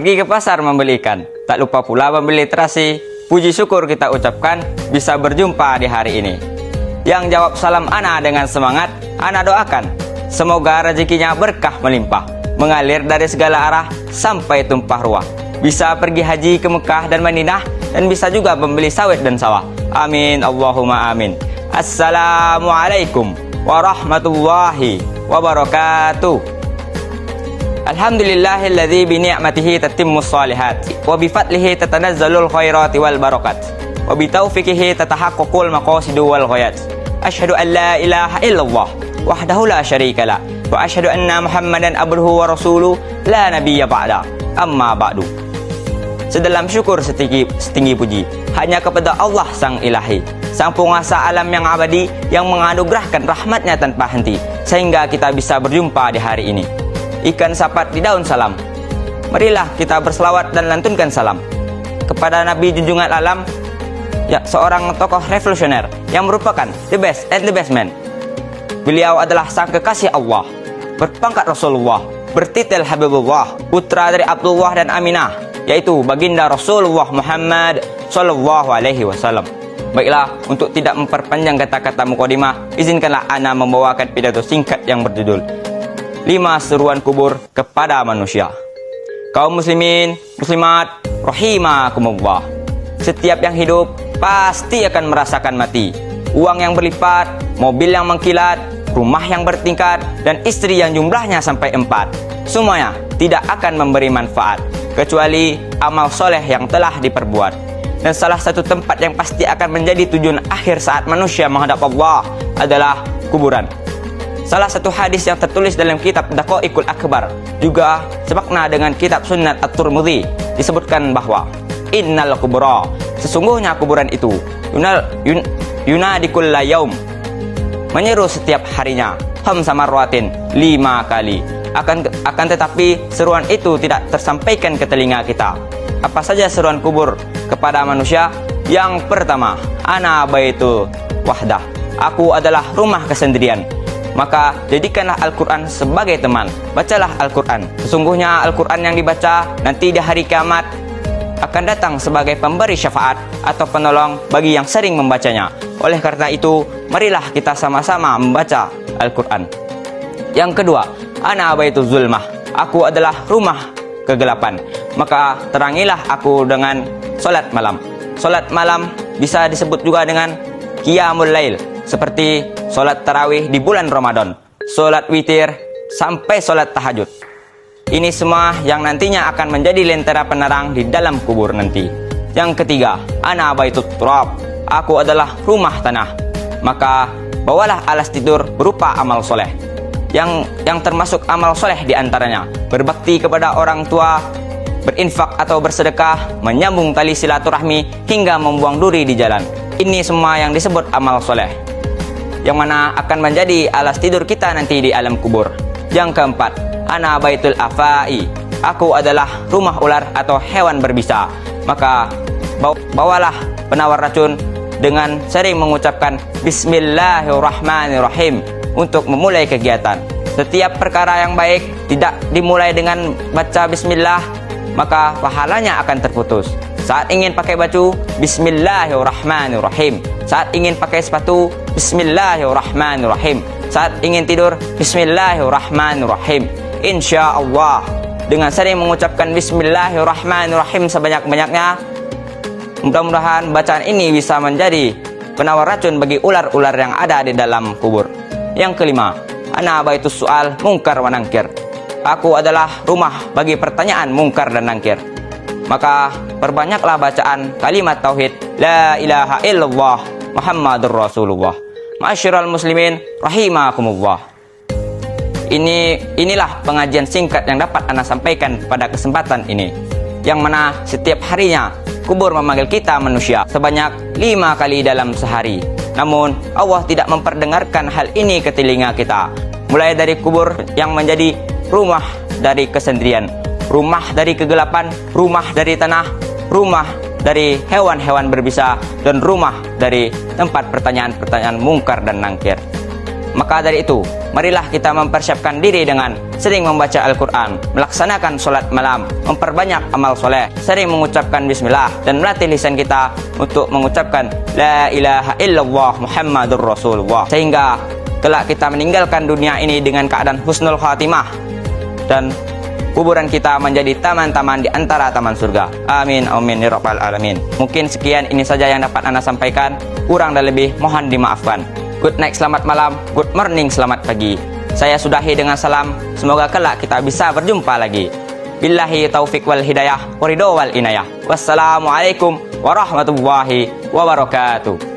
pergi ke pasar membeli ikan. Tak lupa pula membeli terasi. Puji syukur kita ucapkan bisa berjumpa di hari ini. Yang jawab salam ana dengan semangat, ana doakan semoga rezekinya berkah melimpah, mengalir dari segala arah sampai tumpah ruah. Bisa pergi haji ke Mekah dan Madinah, dan bisa juga membeli sawit dan sawah. Amin, Allahumma amin. Assalamualaikum warahmatullahi wabarakatuh. Alhamdulillahilladzi bi ni'matihi tatimmus shalihat wa bi fadlihi tatanazzalul khairati wal barakat wa bi taufiqihi tatahaqqaqul maqasidu wal ghayat. Asyhadu an la ilaha illallah wahdahu la syarika la wa asyhadu anna Muhammadan abduhu wa rasuluhu la nabiyya ba'da. Amma ba'du. Sedalam syukur setinggi puji hanya kepada Allah Sang Ilahi, Sang Penguasa alam yang abadi, yang menganugerahkan rahmatnya tanpa henti sehingga kita bisa berjumpa di hari ini. Ikan sapat di daun salam. Marilah kita berselawat dan lantunkan salam kepada Nabi junjungan alam, ya, seorang tokoh revolusioner yang merupakan the best and the best man. Beliau adalah sang kekasih Allah, berpangkat Rasulullah, bertitel Habibullah, putra dari Abdullah dan Aminah, yaitu baginda Rasulullah Muhammad Sallallahu Alaihi Wasallam. Baiklah, untuk tidak memperpanjang kata-kata mukadimah, izinkanlah ana membawakan pidato singkat yang berjudul 5 seruan kubur kepada manusia. Kaum muslimin, muslimat, rahimakumullah. Setiap yang hidup pasti akan merasakan mati. Uang yang berlipat, mobil yang mengkilat, rumah yang bertingkat, dan istri yang jumlahnya sampai 4. Semuanya tidak akan memberi manfaat kecuali amal soleh yang telah diperbuat. Dan salah satu tempat yang pasti akan menjadi tujuan akhir saat manusia menghadap Allah adalah kuburan. Salah satu hadis yang tertulis dalam kitab Daqaiqul Akbar, juga semakna dengan kitab Sunnat At-Tirmidzi, disebutkan bahwa innal kubura, sesungguhnya kuburan itu yunadikul yaum, menyeru setiap harinya, khamsa marratin, 5 kali. Akan tetapi seruan itu tidak tersampaikan ke telinga kita. Apa saja seruan kubur kepada manusia? Yang pertama, ana baitul wahdah, aku adalah rumah kesendirian. Maka jadikanlah Al-Quran sebagai teman. Bacalah Al-Quran. Sesungguhnya Al-Quran yang dibaca nanti di hari kiamat akan datang sebagai pemberi syafaat atau penolong bagi yang sering membacanya. Oleh karena itu, marilah kita sama-sama membaca Al-Quran. Yang kedua, ana baitu zulmah, aku adalah rumah kegelapan. Maka terangilah aku dengan solat malam. Solat malam bisa disebut juga dengan qiyamul lail, seperti solat tarawih di bulan Ramadan, solat witir, sampai solat tahajud. Ini semua yang nantinya akan menjadi lentera penerang di dalam kubur nanti. Yang ketiga, ana baitut turab, aku adalah rumah tanah. Maka bawalah alas tidur berupa amal soleh. Yang termasuk amal soleh diantaranya berbakti kepada orang tua, berinfak atau bersedekah, menyambung tali silaturahmi, hingga membuang duri di jalan. Ini semua yang disebut amal soleh, yang mana akan menjadi alas tidur kita nanti di alam kubur. Yang keempat, ana baitul afai, aku adalah rumah ular atau hewan berbisa. Maka bawalah penawar racun dengan sering mengucapkan Bismillahirrahmanirrahim untuk memulai kegiatan. Setiap perkara yang baik tidak dimulai dengan baca bismillah, maka pahalanya akan terputus. Saat ingin pakai baju, Bismillahirrahmanirrahim. Saat ingin pakai sepatu, Bismillahirrahmanirrahim. Saat ingin tidur, Bismillahirrahmanirrahim. Insya Allah, dengan sering mengucapkan Bismillahirrahmanirrahim sebanyak-banyaknya, mudah-mudahan bacaan ini bisa menjadi penawar racun bagi ular-ular yang ada di dalam kubur. Yang kelima, ana baitus su'al mungkar wa nangkir, aku adalah rumah bagi pertanyaan mungkar dan nangkir. Maka perbanyaklah bacaan kalimat tauhid la ilaha illallah Muhammadur Rasulullah. Ma'asyiral muslimin rahimakumullah. Inilah pengajian singkat yang dapat ana sampaikan pada kesempatan ini, yang mana setiap harinya kubur memanggil kita manusia sebanyak 5 kali dalam sehari. Namun Allah tidak memperdengarkan hal ini ke telinga kita. Mulai dari kubur yang menjadi rumah dari kesendirian, rumah dari kegelapan, rumah dari tanah, rumah dari hewan-hewan berbisa, dan rumah dari tempat pertanyaan-pertanyaan mungkar dan nangkir. Maka dari itu, marilah kita mempersiapkan diri dengan sering membaca Al-Quran, melaksanakan sholat malam, memperbanyak amal soleh, sering mengucapkan bismillah, dan melatih lisan kita untuk mengucapkan La ilaha illallah Muhammadur Rasulullah, sehingga kelak kita meninggalkan dunia ini dengan keadaan husnul khatimah dan kuburan kita menjadi taman-taman di antara taman surga. Amin, amin, ya rabbal alamin. Mungkin sekian ini saja yang dapat Ana sampaikan. Kurang dan lebih mohon dimaafkan. Good night, selamat malam. Good morning, selamat pagi. Saya sudahi dengan salam. Semoga kelak kita bisa berjumpa lagi. Billahi taufik wal hidayah, waridho wal inayah. Wassalamualaikum warahmatullahi wabarakatuh.